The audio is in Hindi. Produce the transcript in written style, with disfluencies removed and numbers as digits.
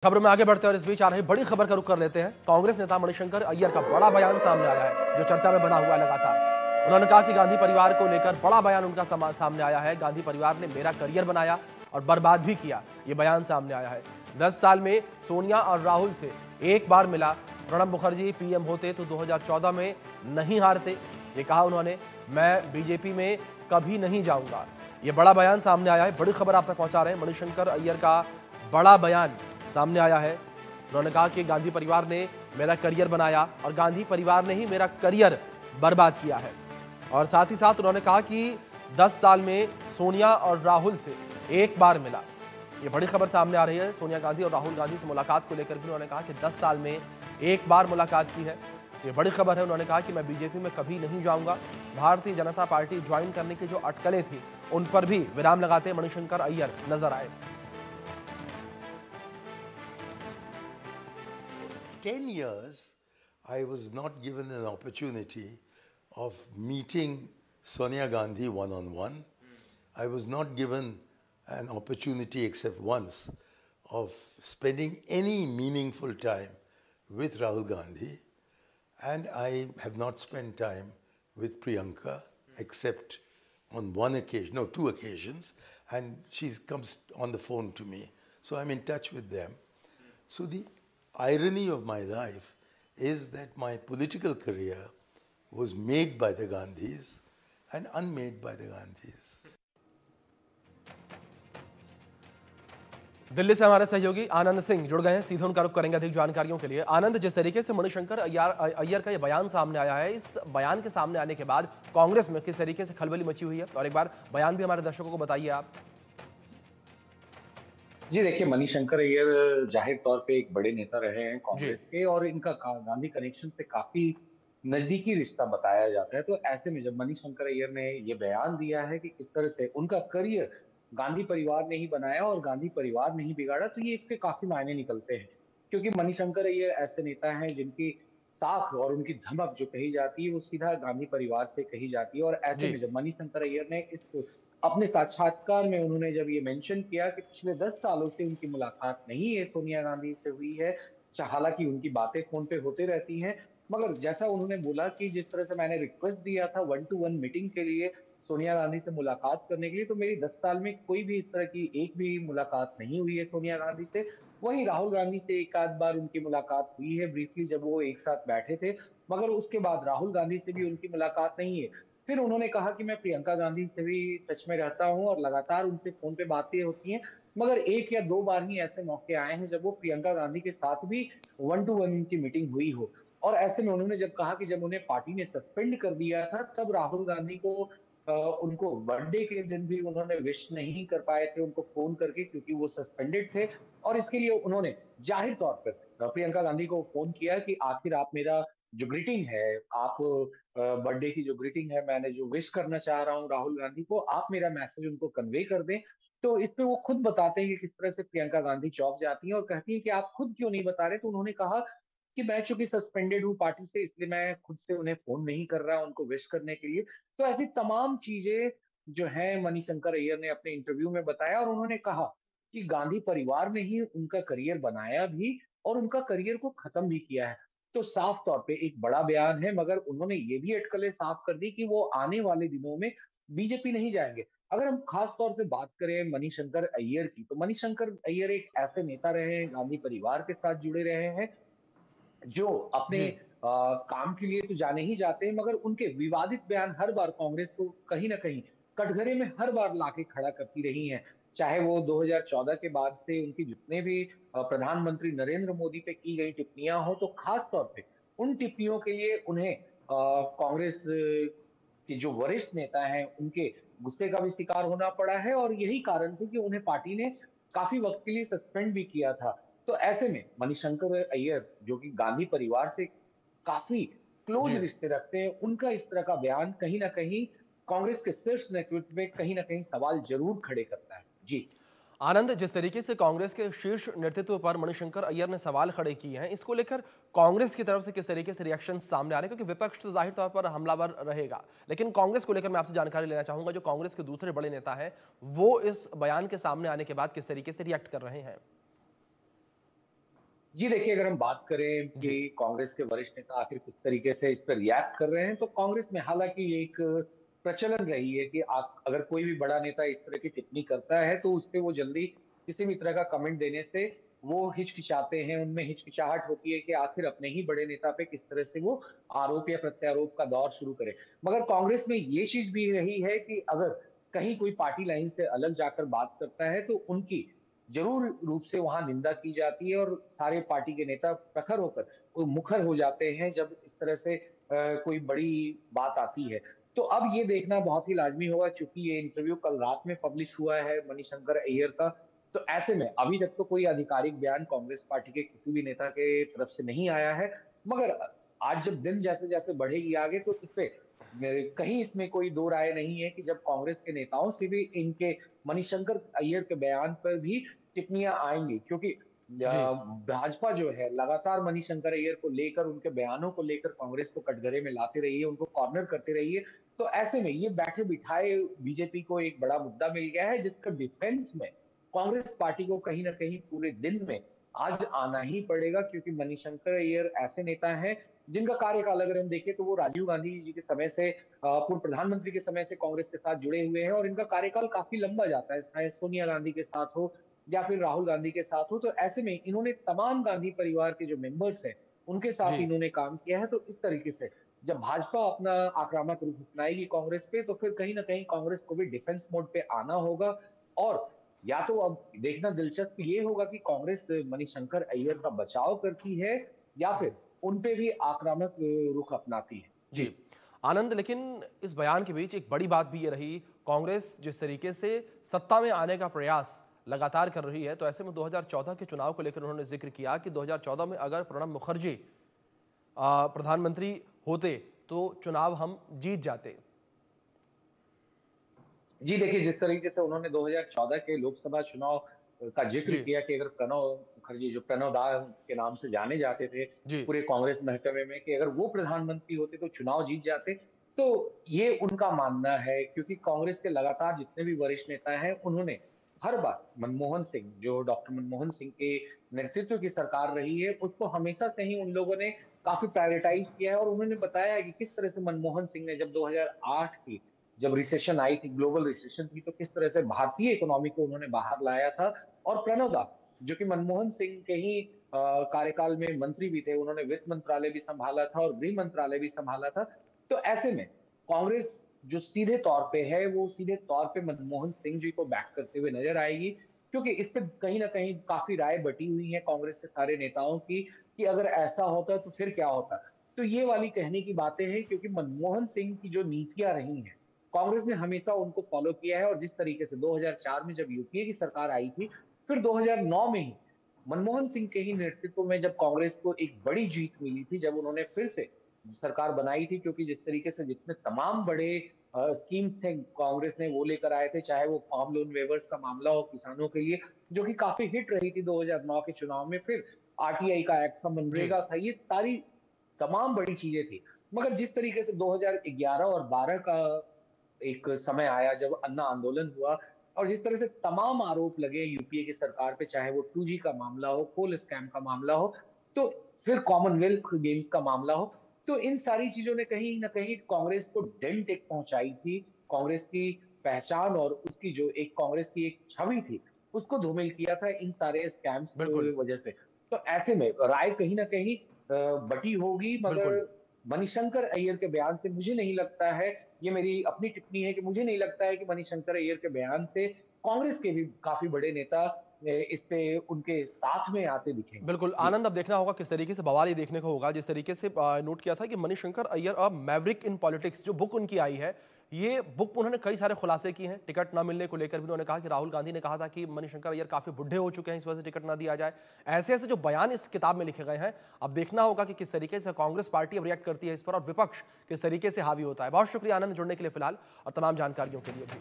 खबरों में आगे बढ़ते हैं और इस बीच आ रही बड़ी खबर का रुख कर लेते हैं। कांग्रेस नेता मणिशंकर अय्यर का बड़ा बयान सामने आया है जो चर्चा में बना हुआ है लगातार। उन्होंने कहा कि गांधी परिवार को लेकर बड़ा बयान उनका सामने आया है। गांधी परिवार ने मेरा करियर बनाया और बर्बाद भी किया, ये बयान सामने आया है। 10 साल में सोनिया और राहुल से एक बार मिला। प्रणब मुखर्जी पीएम होते तो 2014 में नहीं हारते, ये कहा उन्होंने। मैं बीजेपी में कभी नहीं जाऊंगा, ये बड़ा बयान सामने आया है। बड़ी खबर आप तक पहुंचा रहे हैं। मणिशंकर अय्यर का बड़ा बयान सामने आया है। उन्होंने कहा कि गांधी परिवार ने मेरा करियर बनाया और गांधी परिवार ने ही मेरा करियर बर्बाद किया है। और साथ ही साथ उन्होंने कहा कि 10 साल में सोनिया और राहुल से एक बार मिला। ये बड़ी खबर सामने आ रही है। सोनिया गांधी और राहुल गांधी से मुलाकात को लेकर भी उन्होंने कहा कि 10 साल में एक बार मुलाकात की है, ये बड़ी खबर है। उन्होंने कहा कि मैं बीजेपी में कभी नहीं जाऊंगा। भारतीय जनता पार्टी ज्वाइन करने की जो अटकलें थी उन पर भी विराम लगाते मणिशंकर अय्यर नजर आए। 10 years, I was not given an opportunity of meeting Sonia Gandhi one-on-one. I was not given an opportunity except once of spending any meaningful time with Rahul Gandhi. And I have not spent time with Priyanka except on one occasion, no, 2 occasions. And she comes on the phone to me. So I'm in touch with them. So the irony of my life is that my political career was made by the Gandhis and unmade by the Gandhis. Delhi से हमारे सहयोगी आनंद सिंह जुड़ गए हैं, सीधे उनका रुख करेंगे अधिक जानकारियों के लिए। आनंद, जिस तरीके से मणिशंकर अय्यर का ये बयान सामने आया है, इस बयान के सामने आने के बाद कांग्रेस में किस तरीके से खलबली मची हुई है, और एक बार बयान भी हमारे दर्शकों को बताइए आप। जी देखिए, मणिशंकर अय्यर जाहिर तौर पे एक बड़े नेता रहे हैं जी। कांग्रेस के, और इनका गांधी कनेक्शन से काफी नजदीकी रिश्ता बताया जाता है। तो ऐसे में जब मणिशंकर अय्यर ने ये बयान दिया है कि किस तरह से उनका करियर गांधी परिवार ने ही बनाया और गांधी परिवार ने ही बिगाड़ा, तो ये इसके काफी मायने निकलते हैं। क्योंकि मणिशंकर अय्यर ऐसे नेता हैं जिनकी साख और उनकी धमक जो कही जाती है वो सीधा गांधी परिवार से कही जाती है। और ऐसे जी। में जब मणिशंकर अय्यर ने इस अपने साक्षात्कार में उन्होंने जब ये मेंशन किया कि पिछले 10 सालों से उनकी मुलाकात नहीं है सोनिया गांधी से हुई है, हालांकि उनकी बातें फोन पे होते रहती हैं, मगर जैसा उन्होंने बोला कि जिस तरह से मैंने रिक्वेस्ट दिया था 1-to-1 मीटिंग के लिए सोनिया गांधी से मुलाकात करने के लिए, तो मेरी 10 साल में कोई भी इस तरह की एक भी मुलाकात नहीं हुई है सोनिया गांधी से। वहीं राहुल गांधी से एक आध बार उनकी मुलाकात हुई है ब्रीफली जब वो एक साथ बैठे थे, मगर उसके बाद राहुल गांधी से भी उनकी मुलाकात नहीं है। फिर उन्होंने कहा कि मैं प्रियंका गांधी से भी टच में रहता हूं और लगातार उनसे फोन पे बातें होती हैं, मगर 1 या 2 बार ही ऐसे मौके आए हैं जब वो प्रियंका गांधी के साथ भी 1-to-1 उनकी मीटिंग हुई हो। और ऐसे में उन्होंने जब कहा कि जब उन्हें पार्टी ने सस्पेंड कर दिया था तब राहुल गांधी को उनको बर्थडे के दिन भी उन्होंने विश नहीं कर पाए थे उनको फोन करके, क्योंकि वो सस्पेंडेड थे। और इसके लिए उन्होंने जाहिर तौर पर प्रियंका गांधी को फोन किया कि आखिर आप मेरा जो ग्रीटिंग है, आप बर्थडे की जो ग्रीटिंग है, मैंने जो विश करना चाह रहा हूँ राहुल गांधी को, आप मेरा मैसेज उनको कन्वे कर दें। तो इस पे वो खुद बताते हैं कि किस तरह से प्रियंका गांधी चौंक जाती हैं और कहती हैं कि आप खुद क्यों नहीं बता रहे। तो उन्होंने कहा कि मैं चूंकि सस्पेंडेड हूँ पार्टी से, इसलिए मैं खुद से उन्हें फोन नहीं कर रहा उनको विश करने के लिए। तो ऐसी तमाम चीजें जो है मणिशंकर अय्यर ने अपने इंटरव्यू में बताया, और उन्होंने कहा कि गांधी परिवार ने ही उनका करियर बनाया भी और उनका करियर को खत्म भी किया है। तो साफ तौर पे एक बड़ा बयान है, मगर उन्होंने ये भी अटकलें साफ कर दी कि वो आने वाले दिनों में बीजेपी नहीं जाएंगे। अगर हम खास तौर से बात करें मणिशंकर अय्यर की, तो मणिशंकर अय्यर एक ऐसे नेता रहे हैं, गांधी परिवार के साथ जुड़े रहे हैं, जो अपने जी। काम के लिए तो जाने ही जाते हैं, मगर उनके विवादित बयान हर बार कांग्रेस को कहीं ना कहीं कटघरे में हर बार लाके खड़ा करती रही हैं। चाहे वो 2014 के बाद से उनकी जितने भी प्रधानमंत्री नरेंद्र मोदी पे की गई टिप्पणियां हो, तो खास तौर पे उन टिप्पणियों के लिए उन्हें कांग्रेस के जो वरिष्ठ नेता हैं उनके गुस्से का भी शिकार होना पड़ा है, और यही कारण थे कि उन्हें पार्टी ने काफी वक्त के लिए सस्पेंड भी किया था। तो ऐसे में मणिशंकर अय्यर, जो कि गांधी परिवार से काफी क्लोज जी। रिश्ते रखते हैं, उनका इस तरह का बयान कहीं ना कहीं कांग्रेस के शीर्ष नेतृत्व में कहीं ना कहीं सवाल जरूर खड़े करता है। जी। आनंद, जिस तरीके से कांग्रेस के शीर्ष नेतृत्व पर मणिशंकर अय्यर ने सवाल खड़े किए हैं, इसको लेकर कांग्रेस की तरफ से किस तरीके से रिएक्शन सामने आ रहे हैं? क्योंकि विपक्ष तो जाहिर तौर पर हमलावर रहेगा, लेकिन कांग्रेस को लेकर मैं आपसे जानकारी लेना चाहूंगा। जो कांग्रेस के दूसरे बड़े नेता हैं, वो इस बयान के सामने आने के बाद किस तरीके से रिएक्ट कर रहे हैं? जी देखिए, अगर हम बात करें कि जी कांग्रेस के वरिष्ठ नेता आखिर किस तरीके से इस पर रिएक्ट कर रहे हैं, तो कांग्रेस में हालांकि एक प्रचलन रही है कि आप अगर कोई भी बड़ा नेता इस तरह की टिप्पणी करता है, तो उस पे वो जल्दी किसी भी तरह का कमेंट देने से वो हिचकिचाते हैं। उनमें हिचकिचाहट होती है कि आखिर अपने ही बड़े नेता पे किस तरह से वो आरोप या प्रत्यारोप का दौर शुरू करे। मगर कांग्रेस में ये चीज भी रही है कि अगर कहीं कोई पार्टी लाइन से अलग जाकर बात करता है, तो उनकी जरूर रूप से वहां निंदा की जाती है और सारे पार्टी के नेता प्रखर होकर वो मुखर हो जाते हैं जब इस तरह से कोई बड़ी बात आती है। तो अब ये देखना बहुत ही लाजमी होगा, चूंकि ये इंटरव्यू कल रात में पब्लिश हुआ है मणिशंकर अय्यर का। तो ऐसे में अभी तक तो कोई आधिकारिक बयान कांग्रेस पार्टी के किसी भी नेता के तरफ से नहीं आया है। मगर आज जब दिन जैसे जैसे बढ़ेगी आगे, तो इस पे कहीं इसमें कोई दो राय नहीं है कि जब कांग्रेस के नेताओं से भी इनके मणिशंकर अय्यर के बयान पर भी टिप्पणियां आएंगी, क्योंकि जी भाजपा जो है लगातार मणिशंकर अय्यर को लेकर, उनके बयानों को लेकर कांग्रेस को कटघरे में लाते रही है, उनको कॉर्नर करते रही है। तो ऐसे में ये बैठे बिठाए बीजेपी को एक बड़ा मुद्दा मिल गया है, जिसका डिफेंस में कांग्रेस पार्टी को कहीं ना कहीं पूरे दिन में आज आना ही पड़ेगा, क्योंकि मणिशंकर अय्यर ऐसे नेता हैं जिनका कार्यकाल अगर हम देखें तो वो राजीव गांधी जी के समय से, पूर्व प्रधानमंत्री के समय से कांग्रेस के साथ जुड़े हुए हैं, और इनका कार्यकाल काफी लंबा जाता है, चाहे सोनिया गांधी के साथ हो या फिर राहुल गांधी के साथ हो। तो ऐसे में इन्होंने तमाम गांधी परिवार के जो मेंबर्स हैं उनके साथ जी इन्होंने काम किया है। तो इस तरीके से जब भाजपा अपना आक्रामक रूप अपनाएगी कांग्रेस पे, तो फिर कहीं ना कहीं कांग्रेस को भी डिफेंस मोड पे आना होगा। और या तो अब देखना दिलचस्प ये होगा कि कांग्रेस मणिशंकर अय्यर का बचाव करती है या फिर उनपे भी आक्रामक रुख अपनाती है। जी जी आनंद, लेकिन इस बयान के बीच एक बड़ी बात भी ये रही, कांग्रेस जिस तरीके से सत्ता में आने का प्रयास लगातार कर रही है, तो ऐसे में 2014 के चुनाव को लेकर उन्होंने जिक्र किया कि 2014 में अगर प्रणब मुखर्जी प्रधानमंत्री होते तो चुनाव हम जीत जाते। जी देखिए, जिस तरीके से उन्होंने 2014 के लोकसभा चुनाव का जिक्र जी किया कि अगर प्रणब मुखर्जी, जो प्रणब दा के नाम से जाने जाते थे जी पूरे कांग्रेस महकमे में, कि अगर वो प्रधानमंत्री होते तो चुनाव जीत जाते, तो ये उनका मानना है। क्योंकि कांग्रेस के लगातार जितने भी वरिष्ठ नेता हैं उन्होंने हर बार मनमोहन सिंह, जो डॉक्टर मनमोहन सिंह के नेतृत्व की सरकार रही है, उसको हमेशा से ही उन लोगों ने काफी प्रायोरिटाइज किया है। और उन्होंने बताया है कि किस तरह से मनमोहन सिंह ने जब 2008 की जब रिसेशन आई थी, ग्लोबल रिसेशन थी, तो किस तरह से भारतीय इकोनॉमी को उन्होंने बाहर लाया था। और प्रणब दा, जो कि मनमोहन सिंह के ही कार्यकाल में मंत्री भी थे, उन्होंने वित्त मंत्रालय भी संभाला था और गृह मंत्रालय भी संभाला था। तो ऐसे में कांग्रेस जो सीधे तौर पे है, वो सीधे तौर पे मनमोहन सिंह जी को बैक करते हुए नजर आएगी। क्योंकि इस पे कहीं ना कहीं काफी राय बटी हुई है कांग्रेस के सारे नेताओं की, कि अगर ऐसा होता तो फिर क्या होता। तो ये वाली कहने की बातें हैं, क्योंकि मनमोहन सिंह की जो नीतियां रही हैं, कांग्रेस ने हमेशा उनको फॉलो किया है। और जिस तरीके से 2004 में जब यूपीए की सरकार आई थी, फिर 2009 में ही मनमोहन सिंह के ही नेतृत्व में जब कांग्रेस को एक बड़ी जीत मिली थी, जब उन्होंने फिर से सरकार बनाई थी, क्योंकि जिस तरीके से जितने तमाम बड़े स्कीम्स थे कांग्रेस ने वो लेकर आए थे, चाहे वो फार्म लोन वेवर्स का मामला हो किसानों के लिए, जो कि काफी हिट रही थी 2009 के चुनाव में, फिर आरटीआई का एक्ट था, जी मनरेगा था, ये सारी तमाम बड़ी चीजें थी। मगर जिस तरीके से 2011 और 12 का एक समय आया जब अन्ना आंदोलन हुआ, और जिस तरह से तमाम आरोप लगे यूपीए की सरकार पे, चाहे वो 2G का मामला हो, कोल स्कैम का मामला हो, तो फिर कॉमनवेल्थ गेम्स का मामला हो, तो इन सारी चीजों ने कहीं ना कहीं कांग्रेस को डेंट एक पहुंचाई थी। कांग्रेस की पहचान और उसकी जो एक कांग्रेस की एक छवि थी, उसको धूमिल किया था इन सारे स्कैम्स की बिल्कुल वजह से। तो ऐसे में राय कहीं ना कहीं बटी होगी। बिल्कुल मगर मणिशंकर अय्यर के बयान से मुझे नहीं लगता है, ये मेरी अपनी टिप्पणी है, कि मुझे नहीं लगता है कि मणिशंकर अय्यर के बयान से कांग्रेस के भी काफी बड़े नेता इस पे उनके साथ में आते दिखेंगे। बिल्कुल जी आनंद, अब देखना होगा किस तरीके से बवाल ये देखने को होगा। जिस तरीके से नोट किया था कि मणिशंकर अय्यर अब मैवरिक इन पॉलिटिक्स, जो बुक उनकी आई है, ये बुक उन्होंने कई सारे खुलासे किए हैं। टिकट ना मिलने को लेकर भी उन्होंने कहा कि राहुल गांधी ने कहा था कि मणिशंकर अय्यर काफी बुढ़े हो चुके हैं, इस वजह से टिकट ना दिया जाए। ऐसे ऐसे जो बयान इस किताब में लिखे गए हैं, अब देखना होगा कि किस तरीके से कांग्रेस पार्टी अब रिएक्ट करती है इस पर और विपक्ष किस तरीके से हावी होता है। बहुत शुक्रिया आनंद, जुड़ने के लिए फिलहाल और तमाम जानकारियों के लिए भी।